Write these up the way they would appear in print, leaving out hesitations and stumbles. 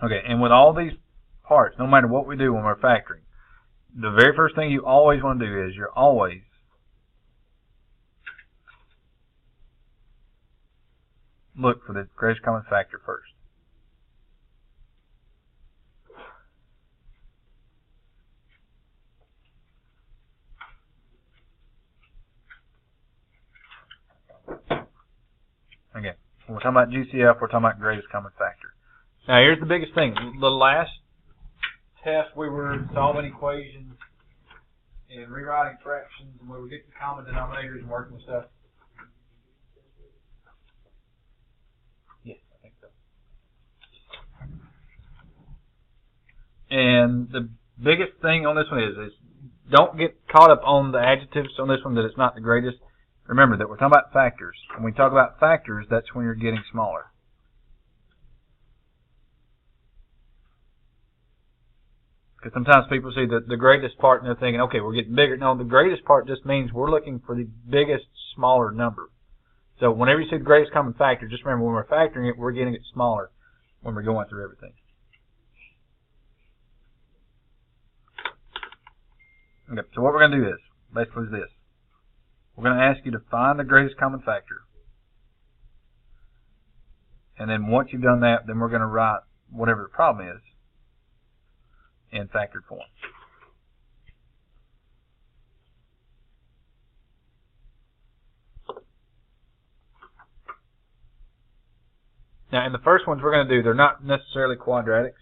Okay, and with all these parts, no matter what we do when we're factoring, the very first thing you always want to do is you're always look for the greatest common factor first. Again, when we're talking about GCF, we're talking about greatest common factor. Now here's the biggest thing. The last test we were solving equations and rewriting fractions, and we were getting common denominators and working with stuff. Yes, I think so. And the biggest thing on this one is don't get caught up on the adjectives on this one that it's not the greatest. Remember that we're talking about factors. When we talk about factors, that's when you're getting smaller. Because sometimes people see the greatest part and they're thinking, okay, we're getting bigger. No, the greatest part just means we're looking for the biggest, smaller number. So whenever you see the greatest common factor, just remember when we're factoring it, we're getting it smaller when we're going through everything. Okay, so what we're going to do is, basically is this. We're going to ask you to find the greatest common factor. And then once you've done that, then we're going to write whatever the problem is in factored form. Now, in the first ones we're going to do, they're not necessarily quadratics.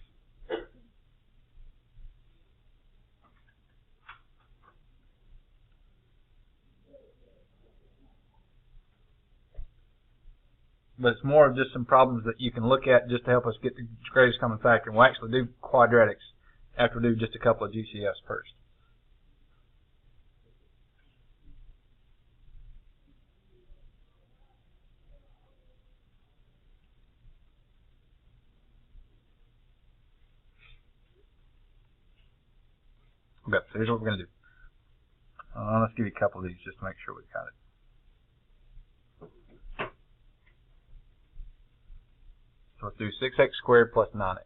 But it's more of just some problems that you can look at just to help us get the greatest common factor. And we'll actually do quadratics after we do just a couple of GCFs first. Okay, so here's what we're going to do. Let's give you a couple of these just to make sure we've got it. So let's do 6x squared plus 9x.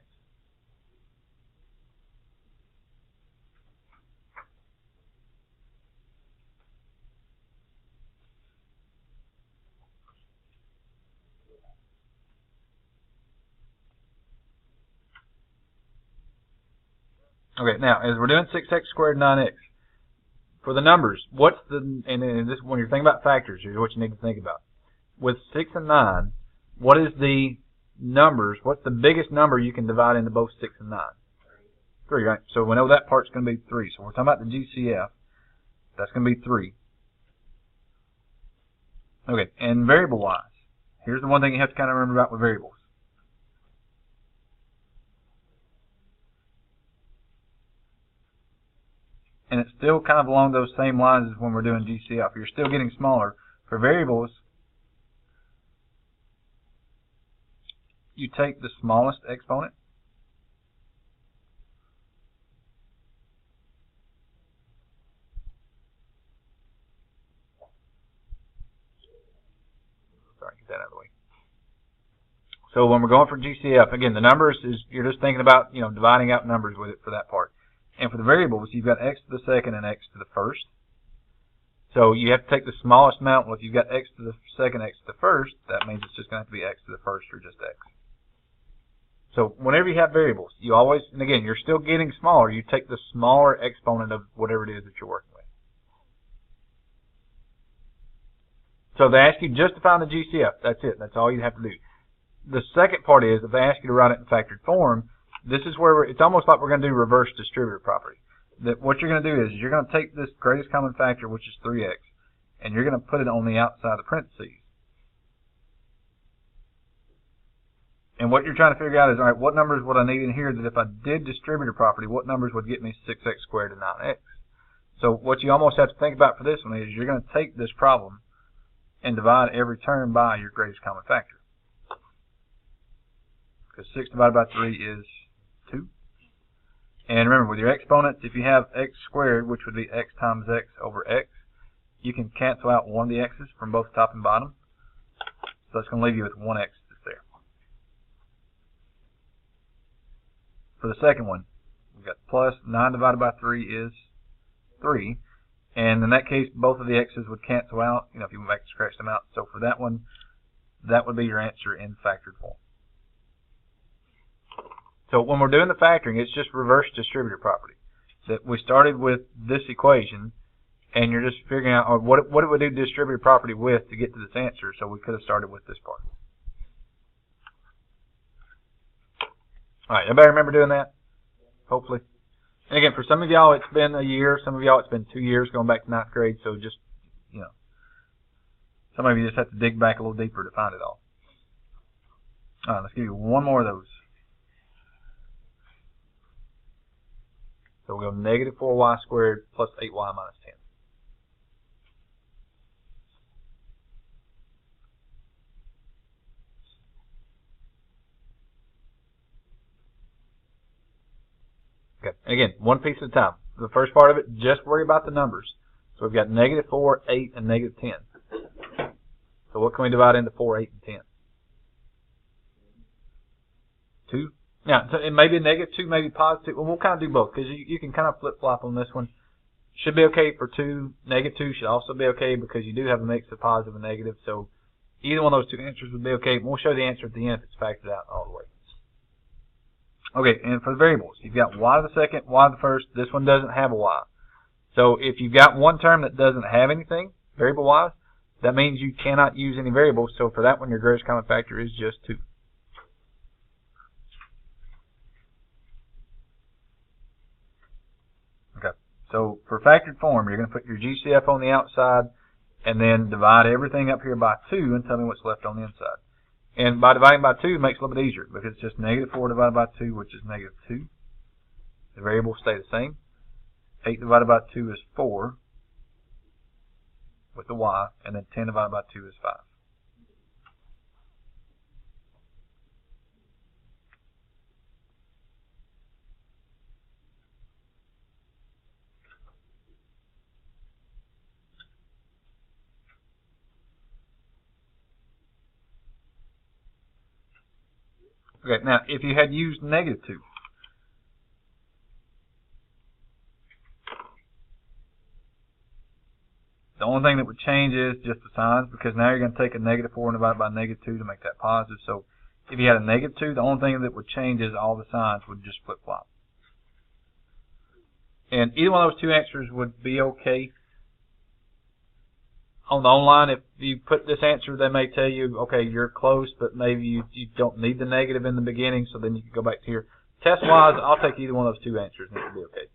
Okay, now as we're doing 6x squared 9x, for the numbers, what's the, and this when you're thinking about factors, here's what you need to think about. With 6 and 9, what is the numbers, what's the biggest number you can divide into both 6 and 9? 3, right? So we know that part's going to be 3. So we're talking about the GCF. That's going to be 3. Okay, and variable-wise, here's the one thing you have to kind of remember about with variables. And it's still kind of along those same lines as when we're doing GCF. You're still getting smaller. For variables, you take the smallest exponent, sorry, get that out of the way. So when we're going for GCF, again, the numbers is you're just thinking about, you know, dividing out numbers with it for that part. And for the variables, you've got x to the second and x to the first. So you have to take the smallest amount. Well, if you've got x to the second, x to the first, that means it's just going to have to be x to the first or just x. So whenever you have variables, you always, and again, you're still getting smaller, you take the smaller exponent of whatever it is that you're working with. So they ask you just to find the GCF. That's it. That's all you have to do. The second part is, if they ask you to write it in factored form, this is where it's almost like we're going to do reverse distributive property. That what you're going to do is you're going to take this greatest common factor, which is 3x, and you're going to put it on the outside of the parentheses. And what you're trying to figure out is, all right, what numbers would I need in here that if I did distributive property, what numbers would get me 6x squared and 9x? So what you almost have to think about for this one is you're going to take this problem and divide every term by your greatest common factor. Because 6 divided by 3 is 2. And remember, with your exponents, if you have x squared, which would be x times x over x, you can cancel out one of the x's from both top and bottom. So that's going to leave you with one x that's there. for the second one, we've got plus 9 divided by 3 is 3. And in that case, both of the x's would cancel out, if you went back to scratch them out. So for that one, that would be your answer in factored form. So when we're doing the factoring, it's just reverse distributive property. That we started with this equation, and you're just figuring out what it would do distributive property with to get to this answer. So we could have started with this part. All right, everybody remember doing that? Hopefully. And again, for some of y'all it's been a year, some of y'all it's been 2 years going back to 9th grade, so just, some of you just have to dig back a little deeper to find it all. All right, let's give you one more of those. So we'll go negative 4y squared plus 8y minus 10. Okay, and again, one piece at a time. The first part of it, just worry about the numbers. So we've got negative 4, 8, and negative 10. So what can we divide into 4, 8, and 10? 2. Now, so it may be negative 2, maybe positive. Well, we'll kind of do both because you can kind of flip-flop on this one. Should be okay for 2. Negative 2 should also be okay because you do have a mix of positive and negative. So either one of those two answers would be okay. We'll show the answer at the end if it's factored out all the way. Okay, and for the variables, you've got y to the second, y to the first. This one doesn't have a y. So if you've got one term that doesn't have anything, variable-wise, that means you cannot use any variables. So for that one, your greatest common factor is just 2. Okay, so for factored form, you're going to put your GCF on the outside and then divide everything up here by 2 and tell me what's left on the inside. And by dividing by 2 it makes it a little bit easier because it's just negative 4 divided by 2, which is negative 2. The variables stay the same. 8 divided by 2 is 4 with the y, and then 10 divided by 2 is 5. Okay, now if you had used negative 2, the only thing that would change is just the signs because now you're going to take a negative 4 and divide it by negative 2 to make that positive. So if you had a negative 2, the only thing that would change is all the signs would just flip-flop. And either one of those two answers would be okay. On the online, if you put this answer, they may tell you, okay, you're close, but maybe you don't need the negative in the beginning, so then you can go back to here. Test-wise, I'll take either one of those two answers, and it will be okay.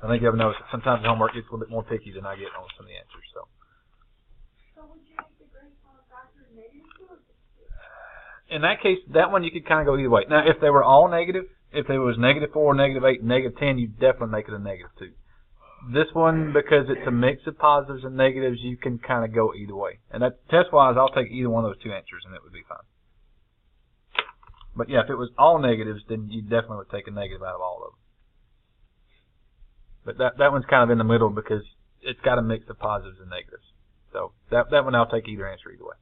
I think you ever noticed that sometimes the homework gets a little bit more picky than I get on some of the answers. So would you make the greatest common factor negative 2 or just 2? in that case, that one you could kind of go either way. Now, if they were all negative, if it was negative 4, negative 8, negative 10, you'd definitely make it a negative 2. This one, because it's a mix of positives and negatives, you can kind of go either way. And that test-wise, I'll take either one of those two answers, and it would be fine. But yeah, if it was all negatives, then you definitely would take a negative out of all of them. But that one's kind of in the middle because it's got a mix of positives and negatives. So that one I'll take either answer either way.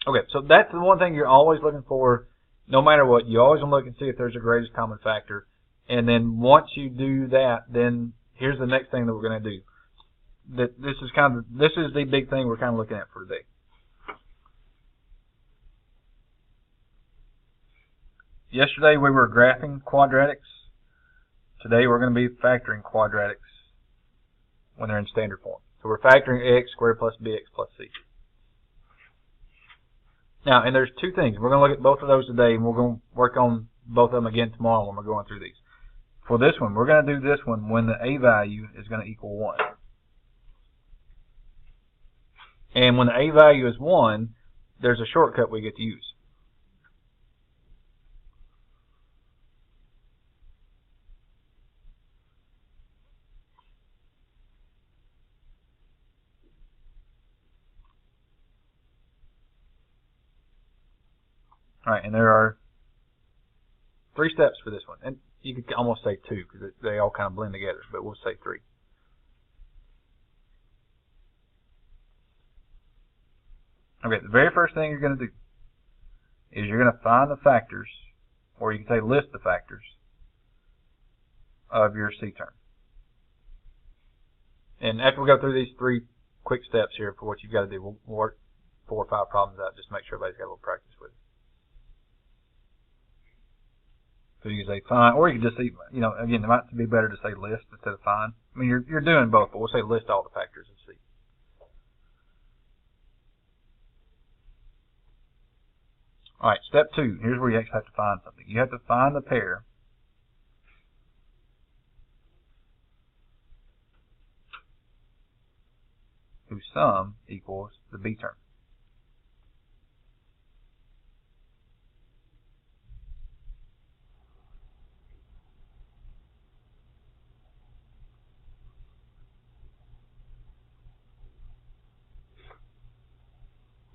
Okay, so that's the one thing you're always looking for, no matter what. You always want to look and see if there's a greatest common factor. And then once you do that, then here's the next thing that we're going to do. This is the big thing we're kind of looking at for today. Yesterday we were graphing quadratics. Today we're going to be factoring quadratics when they're in standard form. So we're factoring x squared plus bx plus c. Now, and there's two things. We're going to look at both of those today, and we're going to work on both of them again tomorrow when we're going through these. For this one, we're going to do this one when the a value is going to equal 1. And when the a value is 1, there's a shortcut we get to use. Alright, and there are 3 steps for this one. And you could almost say 2 because they all kind of blend together, but we'll say 3. Okay, the very first thing you're going to do is you're going to find the factors, or you can say list the factors of your C term. And after we go through these 3 quick steps here for what you've got to do, we'll work 4 or 5 problems out just to make sure everybody's got a little practice with it. So you can say find, or you can just say, again, it might be better to say list instead of find. I mean, you're doing both, but we'll say list all the factors of C. All right, step 2. Here's where you actually have to find something. You have to find the pair whose sum equals the B term.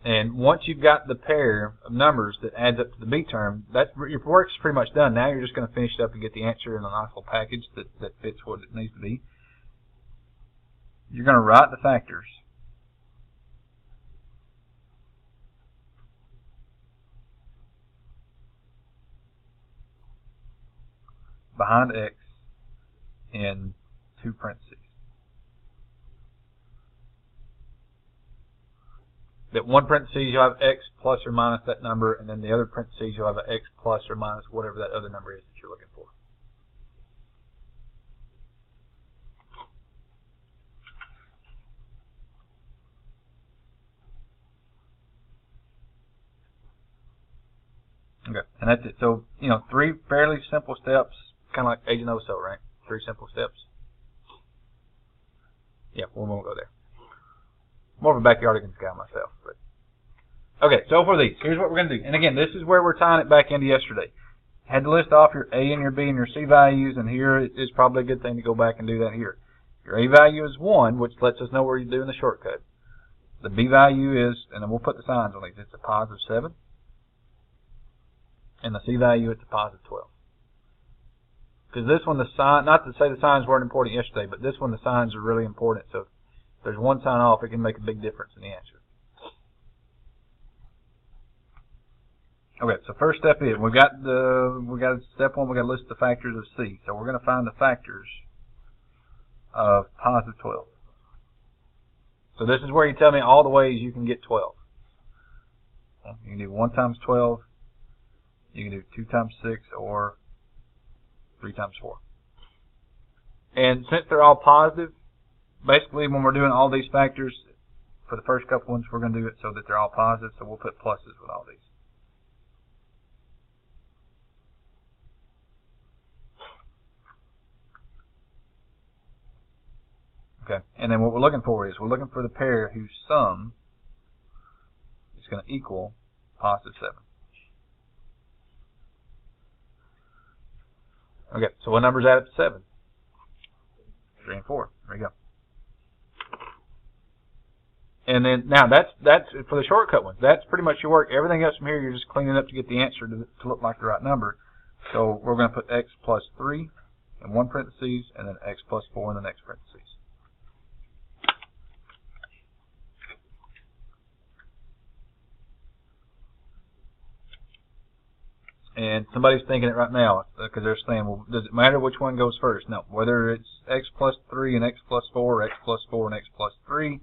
And once you've got the pair of numbers that adds up to the B term, your work's pretty much done. Now you're just going to finish it up and get the answer in a nice little package that fits what it needs to be. You're going to write the factors behind X in 2 parentheses. That one parentheses you'll have X plus or minus that number, and then the other parentheses you'll have an X plus or minus whatever that other number is that you're looking for. Okay, and that's it. So, 3 fairly simple steps, kind of like age and O-so, right? 3 simple steps. Yeah, we won't go there. More of a backyardigans guy myself, but okay. So for these, here's what we're going to do. And again, this is where we're tying it back into yesterday. Had to list off your A and your B and your C values, and here is probably a good thing to go back and do that here. Your A value is 1, which lets us know where you're doing the shortcut. The B value is, and then we'll put the signs on these. It's a positive 7, and the C value it's a positive 12. Because this one, the sign, not to say the signs weren't important yesterday, but this one the signs are really important. So if there's one sign off, it can make a big difference in the answer. Okay, so first step is we got step 1. We got to list the factors of C. So we're going to find the factors of positive 12. So this is where you tell me all the ways you can get 12. You can do 1 times 12. You can do 2 times 6 or 3 times 4. And since they're all positive, basically when we're doing all these factors, for the first couple ones, we're going to do it so that they're all positive. So we'll put pluses with all these. Okay, and then what we're looking for is we're looking for the pair whose sum is going to equal positive 7. Okay, so what numbers add up to 7? 3 and 4. There we go. And then now that's for the shortcut ones. That's pretty much your work. Everything else from here you're just cleaning up to get the answer to look like the right number. So we're going to put X plus 3 in one parentheses and then X plus 4 in the next parentheses. And somebody's thinking it right now because they're saying, well, does it matter which one goes first? No. Whether it's X plus 3 and X plus 4 or X plus 4 and X plus 3,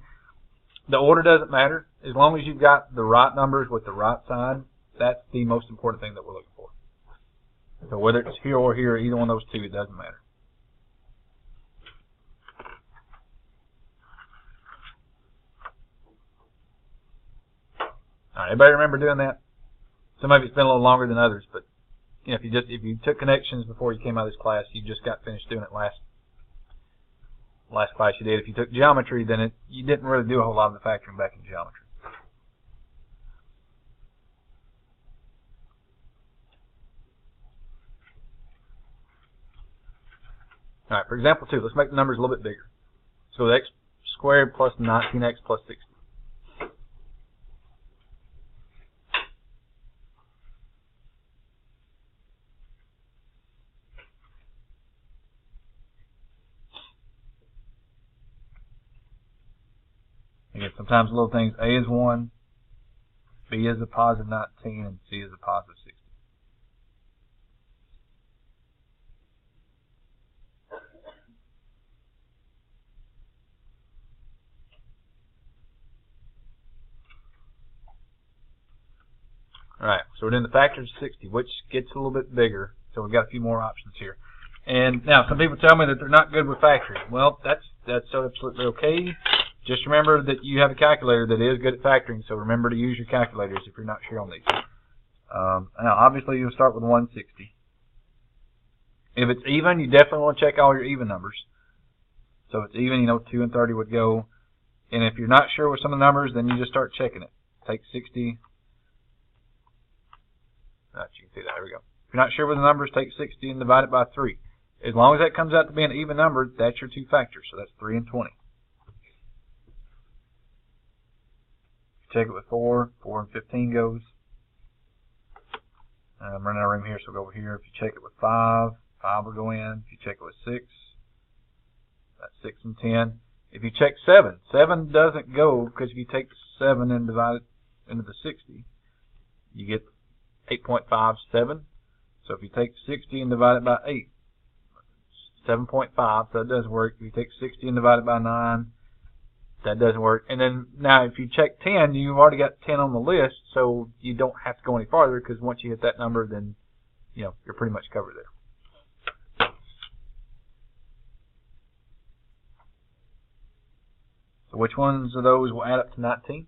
the order doesn't matter. As long as you've got the right numbers with the right sign, that's the most important thing that we're looking for. So whether it's here or here, either one of those 2, it doesn't matter. All right, everybody remember doing that? Some of it's been a little longer than others, but if you took connections before you came out of this class, you just got finished doing it last class you did. If you took geometry, then you didn't really do a whole lot of the factoring back in geometry. All right, for example 2, let's make the numbers a little bit bigger. So X squared plus 19X plus 60. Again, sometimes little things. A is 1, B is a positive 19, and C is a positive 60. Alright, so we're doing the factors of 60, which gets a little bit bigger, so we've got a few more options here. And now, some people tell me that they're not good with factoring. Well, that's absolutely okay. Just remember that you have a calculator that is good at factoring, so remember to use your calculators if you're not sure on these. Now, obviously, you'll start with 160. If it's even, you definitely want to check all your even numbers. So if it's even, 2 and 30 would go. And if you're not sure with some of the numbers, then you just start checking it. Take 60. Right, you can see that. There we go. If you're not sure with the numbers, take 60 and divide it by 3. As long as that comes out to be an even number, that's your two factors. So that's 3 and 20. Check it with 4. 4 and 15 goes. I'm running out of room here, so we'll go over here. If you check it with 5, 5 will go in. If you check it with 6, that's 6 and 10. If you check 7, 7 doesn't go because if you take 7 and divide it into the 60, you get 8.57. So if you take 60 and divide it by 8, 7.5, so that doesn't work. If you take 60 and divide it by 9, that doesn't work. And then now if you check 10, you've already got 10 on the list, so you don't have to go any farther because once you hit that number, then you're pretty much covered there. So which ones of those will add up to 19?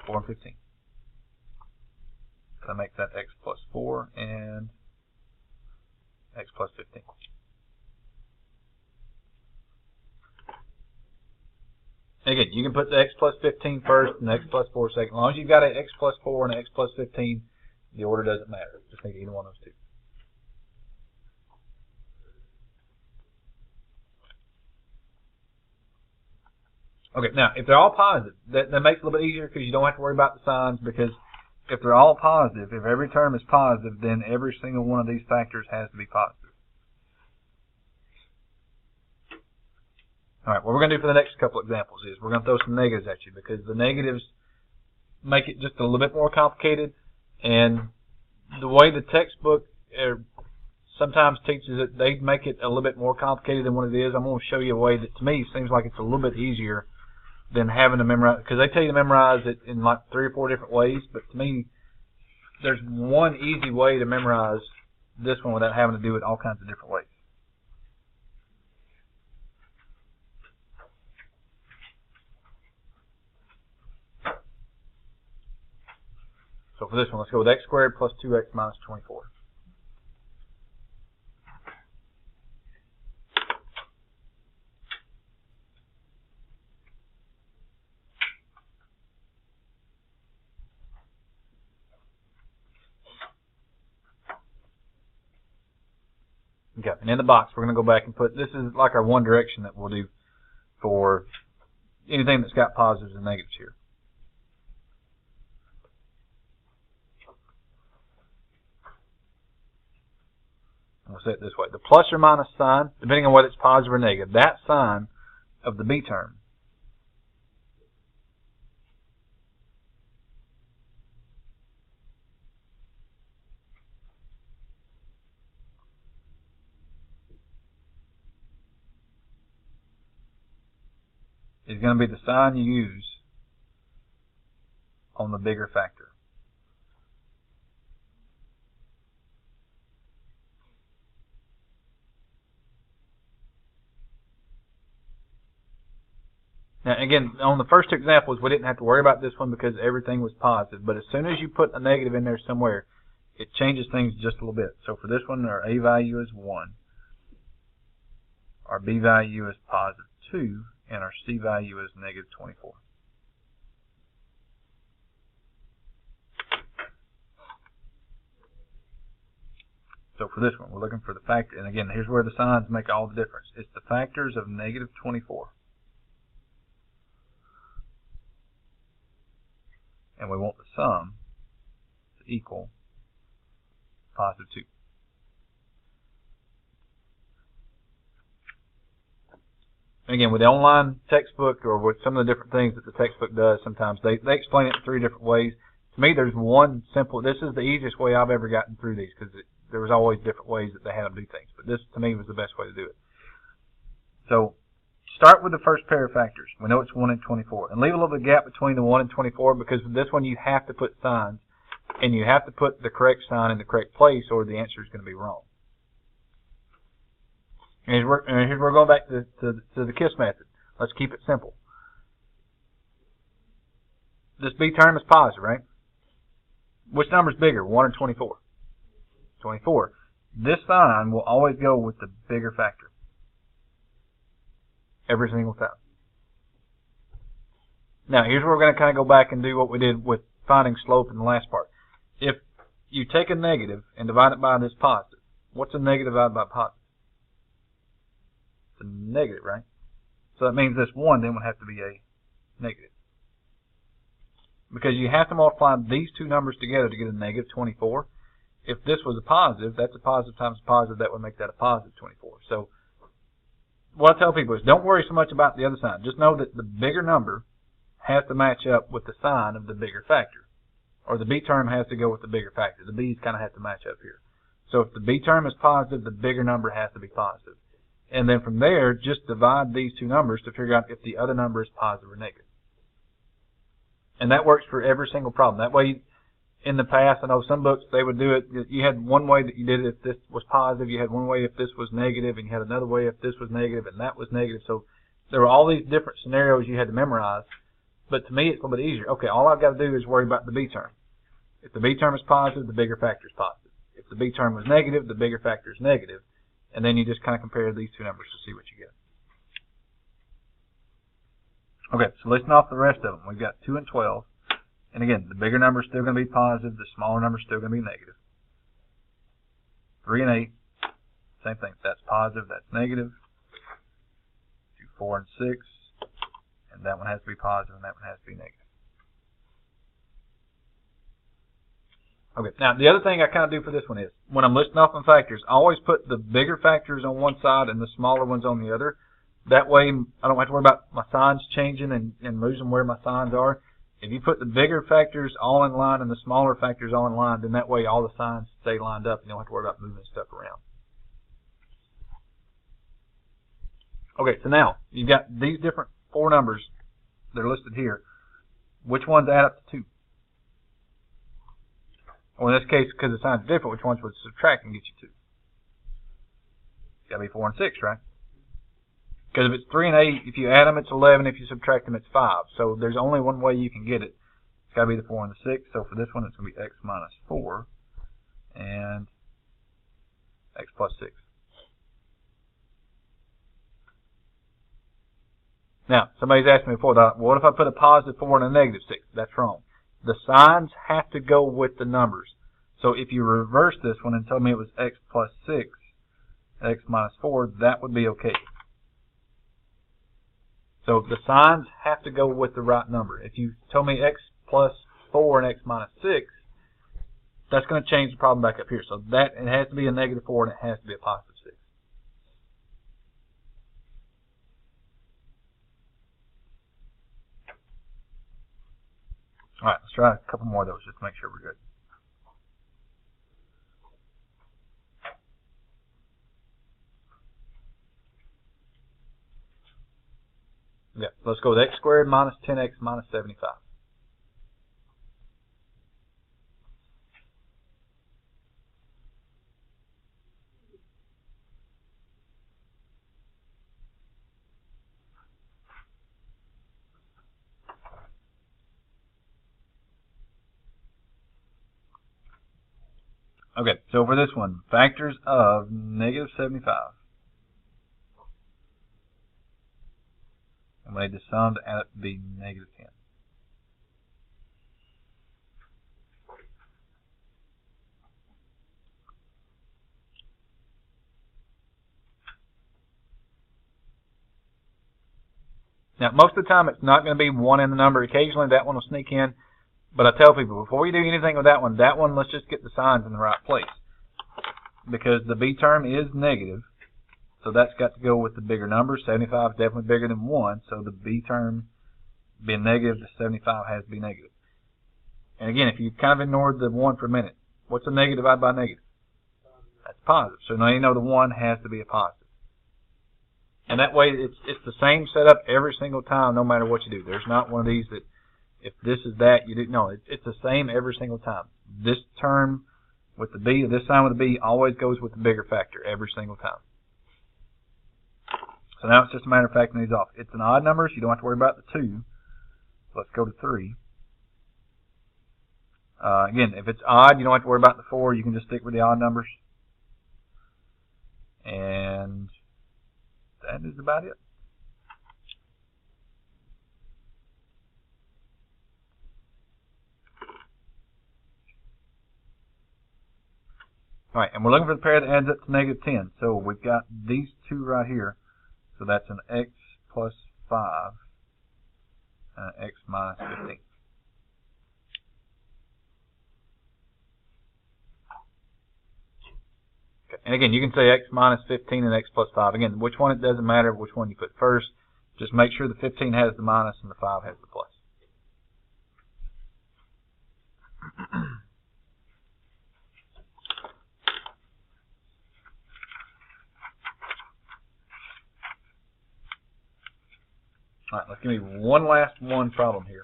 4 and 15. So that makes that x plus 4 and x plus 15. Again, you can put the x plus 15 first and x plus 4 second. As long as you've got an x plus 4 and an x plus 15, the order doesn't matter. Just need either one of those two. Okay, now, if they're all positive, that makes it a little bit easier because you don't have to worry about the signs, because if they're all positive, if every term is positive, then every single one of these factors has to be positive. Alright, what we're going to do for the next couple examples is we're going to throw some negatives at you because the negatives make it just a little bit more complicated, and the way the textbook sometimes teaches it, they make it a little bit more complicated than what it is. I'm going to show you a way that to me seems like it's a little bit easier than having to memorize, because they tell you to memorize it in like 3 or 4 different ways, but to me there's one easy way to memorize this one without having to do it all kinds of different ways. So for this one, let's go with x squared plus 2x minus 24. Okay, and in the box we're going to go back and put, this is like our one direction that we'll do for anything that's got positives and negatives here. And we'll say it this way. The plus or minus sign, depending on whether it's positive or negative, that sign of the B term is going to be the sign you use on the bigger factor. Now again, on the first two examples we didn't have to worry about this one because everything was positive, but as soon as you put a negative in there somewhere, it changes things just a little bit. So for this one, our A value is 1, our B value is positive 2, and our C value is negative 24. So for this one, we're looking for the factor, and again, here's where the signs make all the difference. It's the factors of negative 24. And we want the sum to equal positive 2. again, with the online textbook or with some of the different things that the textbook does, sometimes they explain it in 3 different ways. To me, there's one simple. This is the easiest way I've ever gotten through these because there was always different ways that they had them do things. But this, to me, was the best way to do it. So start with the first pair of factors. We know it's 1 and 24. And leave a little bit of gap between the 1 and 24 because with this one you have to put signs. And you have to put the correct sign in the correct place or the answer is going to be wrong. And here's we're going back to the KISS method. Let's keep it simple. This B term is positive, right? Which number is bigger, 1 or 24? 24. This sign will always go with the bigger factor. Every single time. Now, here's where we're going to kind of go back and do what we did with finding slope in the last part. If you take a negative and divide it by this positive, what's a negative divided by positive? It's a negative, right? So that means this 1 then would have to be a negative. Because you have to multiply these 2 numbers together to get a negative 24. If this was a positive, that's a positive times a positive. That would make that a positive 24. So what I tell people is don't worry so much about the other sign. Just know that the bigger number has to match up with the sign of the bigger factor. Or the B term has to go with the bigger factor. The B's kind of have to match up here. So if the B term is positive, the bigger number has to be positive. And then from there, just divide these 2 numbers to figure out if the other number is positive or negative. And that works for every single problem. That way, in the past, I know some books, they would do it. You had one way that you did it if this was positive. You had one way if this was negative. And you had another way if this was negative and that was negative. So there were all these different scenarios you had to memorize. But to me, it's a little bit easier. Okay, all I've got to do is worry about the B term. If the B term is positive, the bigger factor is positive. If the B term was negative, the bigger factor is negative. And then you just kind of compare these 2 numbers to see what you get. Okay, so listen off the rest of them. We've got 2 and 12. And again, the bigger number is still going to be positive. The smaller number is still going to be negative. 3 and 8, same thing. That's positive, that's negative. 2, 4, and 6. And that one has to be positive, and that one has to be negative. Okay, now the other thing I kind of do for this one is, when I'm listing off my factors, I always put the bigger factors on one side and the smaller ones on the other. That way, I don't have to worry about my signs changing and losing where my signs are. If you put the bigger factors all in line and the smaller factors all in line, then that way all the signs stay lined up and you don't have to worry about moving stuff around. Okay, so now, you've got these different 4 numbers that are listed here. Which ones add up to 2? Well, in this case, because the signs are different, which ones would subtract and get you 2? It's got to be 4 and 6, right? Because if it's 3 and 8, if you add them, it's 11. If you subtract them, it's 5. So there's only one way you can get it. It's got to be the 4 and the 6. So for this one, it's going to be x minus 4 and x plus 6. Now, somebody's asked me before, what if I put a positive 4 and a negative 6? That's wrong. The signs have to go with the numbers. So if you reverse this one and tell me it was x plus 6, x minus 4, that would be okay. So the signs have to go with the right number. If you tell me x plus 4 and x minus 6, that's going to change the problem back up here. So that it has to be a negative 4 and it has to be a positive 6. All right, let's try a couple more of those just to make sure we're good. Yeah, let's go with x squared minus 10x minus 75. Okay, so for this one, factors of negative 75. And we need the sum to add up to be negative 10. Now, most of the time, it's not going to be 1 in the number. Occasionally, that one will sneak in. But I tell people, before you do anything with that one, let's just get the signs in the right place. Because the B term is negative, So that's got to go with the bigger number. 75 is definitely bigger than 1, so the b term being negative, the 75 has to be negative. And again, if you kind of ignored the 1 for a minute, what's a negative divided by negative? That's positive. So now you know the 1 has to be a positive. And that way it's the same setup every single time, no matter what you do. There's not one of these that if this is that, you do. No, it's the same every single time. This term with the b, this sign with the b, always goes with the bigger factor every single time. So now it's just a matter of factoring these off. It's an odd number, so you don't have to worry about the 2. Let's go to 3. Again, if it's odd, you don't have to worry about the 4. You can just stick with the odd numbers. And that is about it. Alright, and we're looking for the pair that adds up to negative 10. So we've got these two right here. So that's an x plus 5 and an x minus 15. Okay. And again, you can say x minus 15 and x plus 5. Again, which one, it doesn't matter which one you put first. Just make sure the 15 has the minus and the 5 has the plus. Alright, let's give me one last problem here.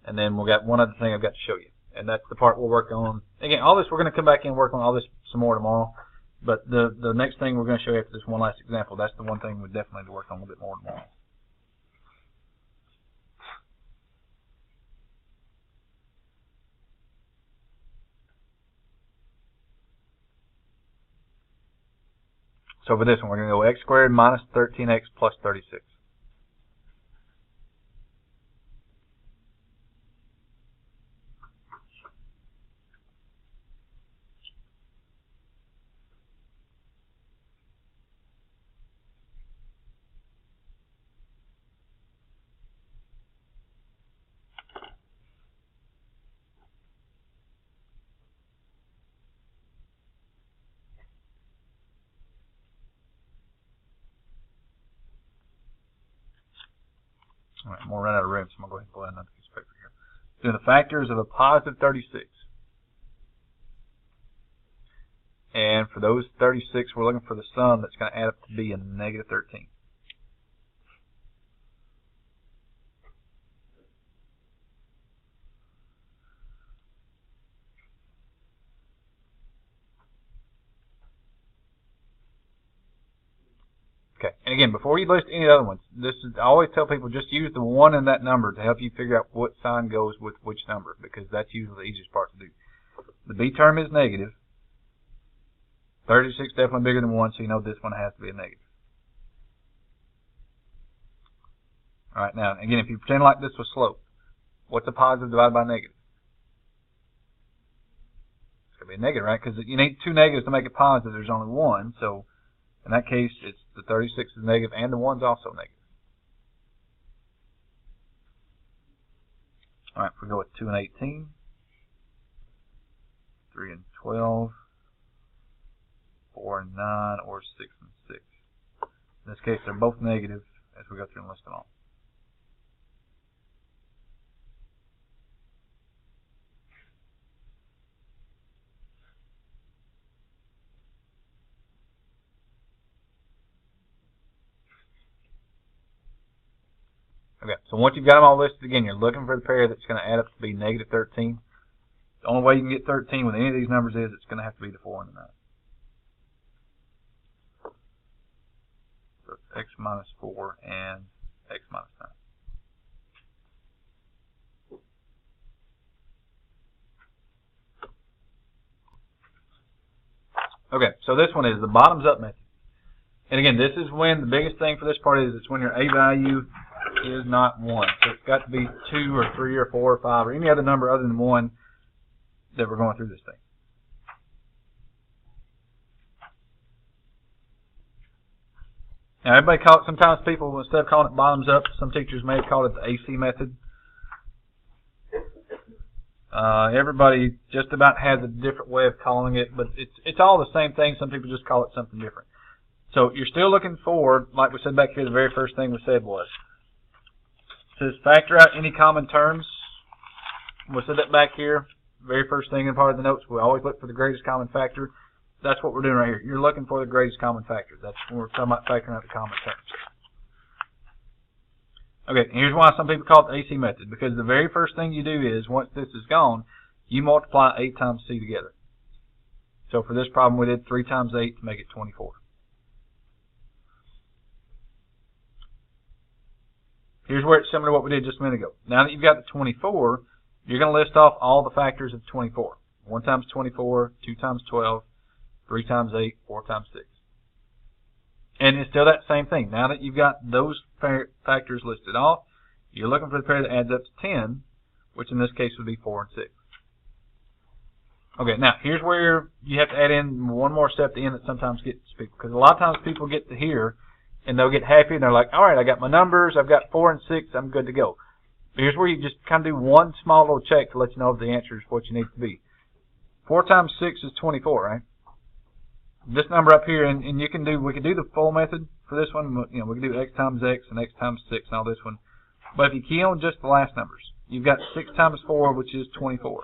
And then we've got one other thing I've got to show you. And that's the part we'll work on. Again, all this, we're going to come back in and work on all this some more tomorrow. But the next thing we're going to show you after this one last example, that's the one thing we definitely need to work on a little bit more tomorrow. So for this one, we're going to go x squared minus 13x plus 36. Alright, I'm going to run out of room, so I'm going to go ahead and pull out another piece of paper here. Doing the factors of a positive 36. And for those 36, we're looking for the sum that's going to add up to be a negative 13. Okay, and again, before you list any other ones, I always tell people just use the 1 in that number to help you figure out what sign goes with which number, because that's usually the easiest part to do. The b term is negative. 36 definitely bigger than 1, so you know this one has to be a negative. Alright, now, again, if you pretend like this was slope, what's a positive divided by negative? It's going to be a negative, right? Because you need 2 negatives to make it positive. There's only 1, so in that case, it's the 36 is negative and the 1's also negative. Alright, if we go with 2 and 18, 3 and 12, 4 and 9, or 6 and 6. In this case, they're both negative as we go through and list them all. Okay, so once you've got them all listed, again, you're looking for the pair that's going to add up to be negative 13. The only way you can get 13 with any of these numbers is it's going to have to be the 4 and the 9. So it's x minus 4 and x minus 9. Okay, so this one is the bottoms up method. And again, this is when the biggest thing for this part is it's when your a value is not 1. So it's got to be 2 or 3 or 4 or 5 or any other number other than 1 that we're going through this thing. Now, everybody call it, sometimes people, instead of calling it bottoms up, some teachers may have called it the AC method. Everybody just about has a different way of calling it, but it's all the same thing. Some people just call it something different. So you're still looking for, like we said back here, the very first thing we said was, it says factor out any common terms. We said that back here, very first thing in part of the notes, we always look for the greatest common factor. That's what we're doing right here. You're looking for the greatest common factor. That's when we're talking about factoring out the common terms. Okay, here's why some people call it the AC method, because the very first thing you do is, once this is gone, you multiply 8 times C together. So for this problem, we did 3 times 8 to make it 24. Here's where it's similar to what we did just a minute ago. Now that you've got the 24, you're going to list off all the factors of 24. 1 times 24, 2 times 12, 3 times 8, 4 times 6. And it's still that same thing. Now that you've got those factors listed off, you're looking for the pair that adds up to 10, which in this case would be 4 and 6. Okay, now here's where you have to add in one more step at the end that sometimes gets people. Because a lot of times people get to here, and they'll get happy, and they're like, all right, I got my numbers, I've got 4 and 6, I'm good to go. But here's where you just kind of do one small little check to let you know if the answer is what you need to be. 4 times 6 is 24, right? This number up here, and you can do, we can do the full method for this one. You know, we can do x times x and x times 6 and all this one. But if you key on just the last numbers, you've got 6 times 4, which is 24.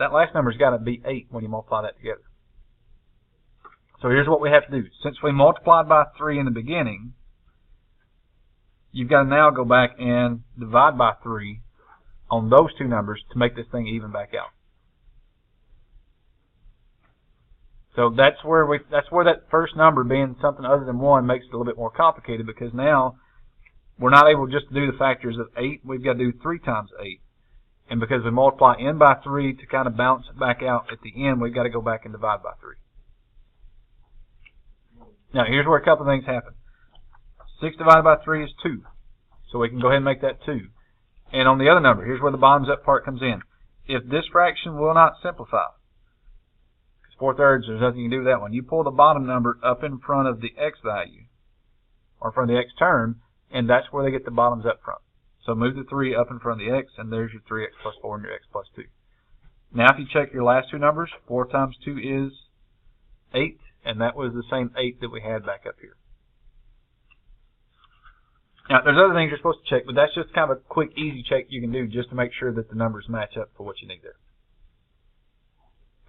That last number's got to be 8 when you multiply that together. So here's what we have to do. Since we multiplied by 3 in the beginning, you've got to now go back and divide by 3 on those two numbers to make this thing even back out. So that's where that first number being something other than 1 makes it a little bit more complicated, because now we're not able just to do the factors of 8. We've got to do 3 times 8. And because we multiply n by 3 to kind of balance it back out at the end, we've got to go back and divide by 3. Now, here's where a couple of things happen. 6 divided by 3 is 2. So we can go ahead and make that 2. And on the other number, here's where the bottoms up part comes in. If this fraction will not simplify, because 4/3, there's nothing you can do with that one, you pull the bottom number up in front of the x value, or from the x term, and that's where they get the bottoms up from. So move the 3 up in front of the x, and there's your 3x plus 4 and your x plus 2. Now if you check your last two numbers, 4 times 2 is 8. And that was the same 8 that we had back up here. Now, there's other things you're supposed to check, but that's just kind of a quick, easy check you can do just to make sure that the numbers match up for what you need there.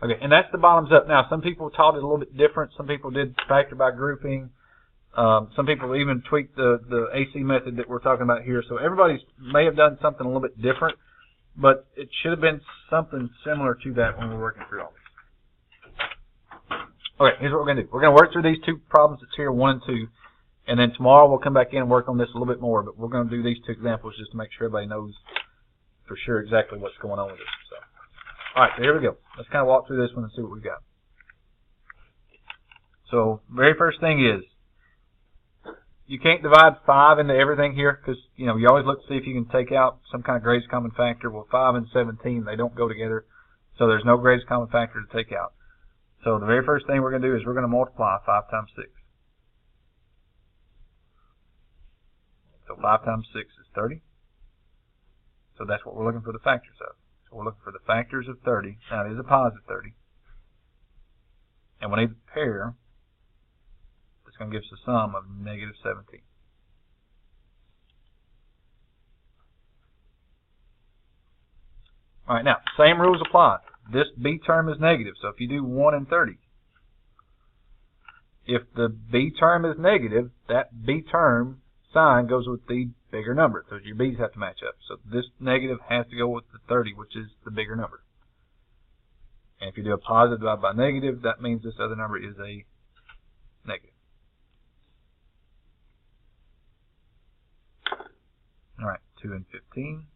Okay, and that's the bottoms up. Now, some people taught it a little bit different. Some people did factor by grouping. Some people even tweaked the AC method that we're talking about here. So everybody may have done something a little bit different, but it should have been something similar to that when we're working through all this. Okay, here's what we're going to do. We're going to work through these two problems that's here, 1 and 2, and then tomorrow we'll come back in and work on this a little bit more, but we're going to do these two examples just to make sure everybody knows for sure exactly what's going on with this. So, all right, so here we go. Let's kind of walk through this one and see what we've got. So, very first thing is, you can't divide 5 into everything here, because you always look to see if you can take out some kind of greatest common factor. Well, 5 and 17, they don't go together, so there's no greatest common factor to take out. So the very first thing we're going to do is we're going to multiply 5 times 6. So 5 times 6 is 30. So that's what we're looking for the factors of. So we're looking for the factors of 30. Now it is a positive 30. And we need the pair that's going to give us a sum of negative 17. All right, now, same rules apply. This b term is negative, so if you do 1 and 30, if the b term is negative, that b term sign goes with the bigger number. So your b's have to match up. So this negative has to go with the 30, which is the bigger number. And if you do a positive divided by negative, that means this other number is a negative. All right, 2 and 15.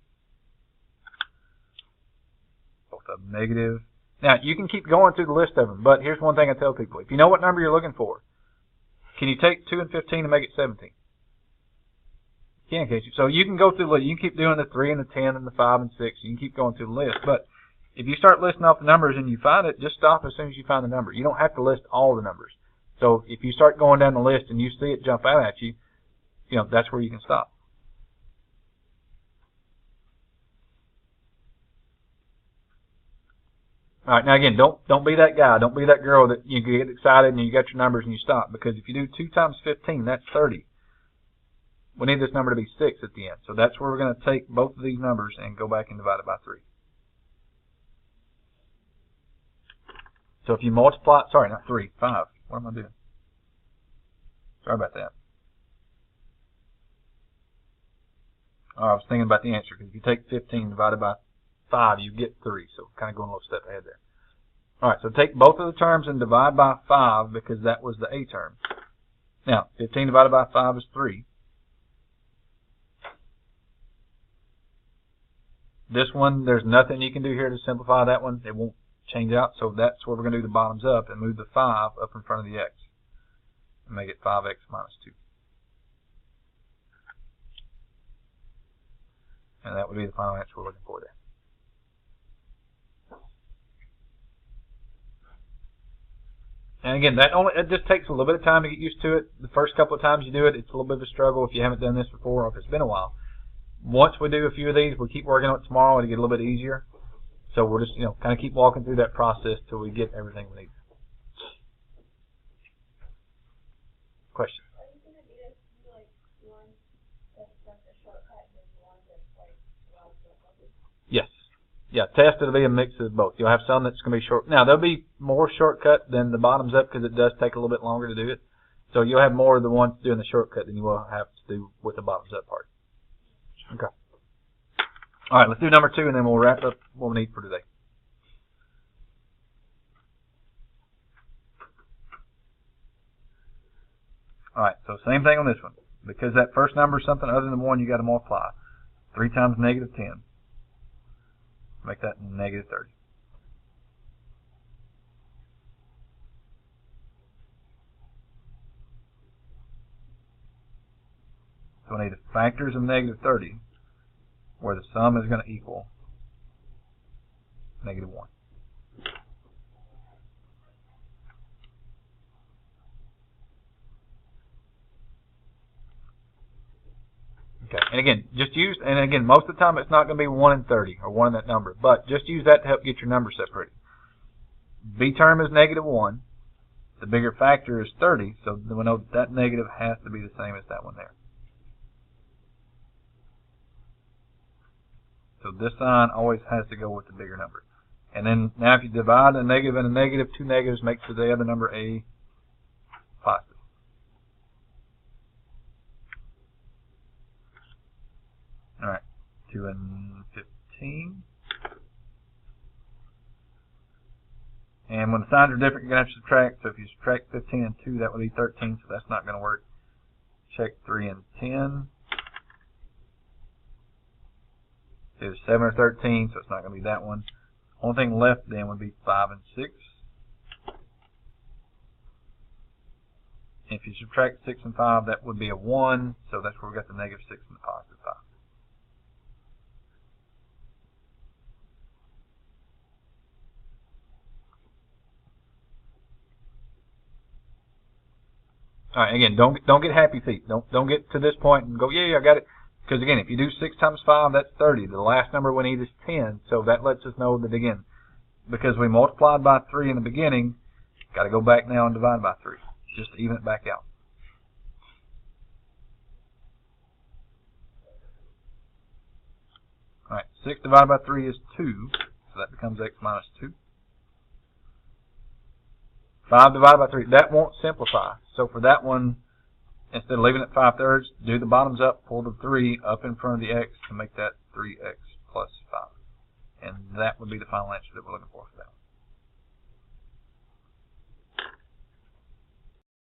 Both of them negative. Now, you can keep going through the list of them, but here's one thing I tell people. If you know what number you're looking for, can you take 2 and 15 and make it 17? You can, can't you? So you can go through the list. You can keep doing the 3 and the 10 and the 5 and 6. You can keep going through the list. But if you start listing off the numbers and you find it, just stop as soon as you find the number. You don't have to list all the numbers. So if you start going down the list and you see it jump out at you, that's where you can stop. All right, now again, don't be that guy. Don't be that girl that you get excited and you got your numbers and you stop. Because if you do 2 times 15, that's 30. We need this number to be 6 at the end. So that's where we're going to take both of these numbers and go back and divide it by 3. So if you multiply, sorry, not 3, 5. What am I doing? Sorry about that. Oh, I was thinking about the answer, because if you take 15 divided by 5, you get 3. So kind of going a little step ahead there. All right, so take both of the terms and divide by 5, because that was the A term. Now, 15 divided by 5 is 3. This one, there's nothing you can do here to simplify that one. It won't change out, so that's where we're going to do the bottoms up and move the 5 up in front of the x and make it 5x minus 2. And that would be the final answer we're looking for there. And again, it just takes a little bit of time to get used to it. The first couple of times you do it, it's a little bit of a struggle if you haven't done this before or if it's been a while. Once we do a few of these, we'll keep working on it tomorrow and it'll get a little bit easier. So we'll just, kind of keep walking through that process till we get everything we need. Question? Are you going to do this like one that's like a shortcut and one that's like well built? Yes. Yeah, test it'll be a mix of both. You'll have some that's going to be short. Now, there'll be more shortcut than the bottoms up because it does take a little bit longer to do it. So you'll have more of the ones doing the shortcut than you will have to do with the bottoms up part. Okay. All right, let's do number 2 and then we'll wrap up what we need for today. All right, so same thing on this one. Because that first number is something other than 1, you got to multiply. 3 times negative 10. Make that negative 30. So we need the factors of negative 30, where the sum is going to equal negative 1. Okay, and again, just use, and again, most of the time it's not going to be 1 and 30, or 1 in that number, but just use that to help get your numbers separated. B term is negative 1. The bigger factor is 30, so we know that negative has to be the same as that one there. So this sign always has to go with the bigger number. And then now if you divide a negative and a negative, 2 negatives makes the other number a positive. Alright, 2 and 15. And when the signs are different, you're going to have to subtract. So if you subtract 15 and 2, that would be 13, so that's not going to work. Check 3 and 10. There's 7 or 13, so it's not going to be that one. Only thing left then would be 5 and 6. If you subtract 6 and 5, that would be a 1, so that's where we got the negative 6 and the positive 5. All right, again, don't get happy feet. Don't get to this point and go, yeah, I got it. Because again, if you do 6 times 5, that's 30. The last number we need is 10, so that lets us know that again, because we multiplied by 3 in the beginning, got to go back now and divide by 3, just to even it back out. All right, 6 divided by 3 is 2, so that becomes x minus 2. 5 divided by 3, that won't simplify. So for that one, instead of leaving it 5/3, do the bottoms up, pull the 3 up in front of the x to make that 3x plus 5. And that would be the final answer that we're looking for.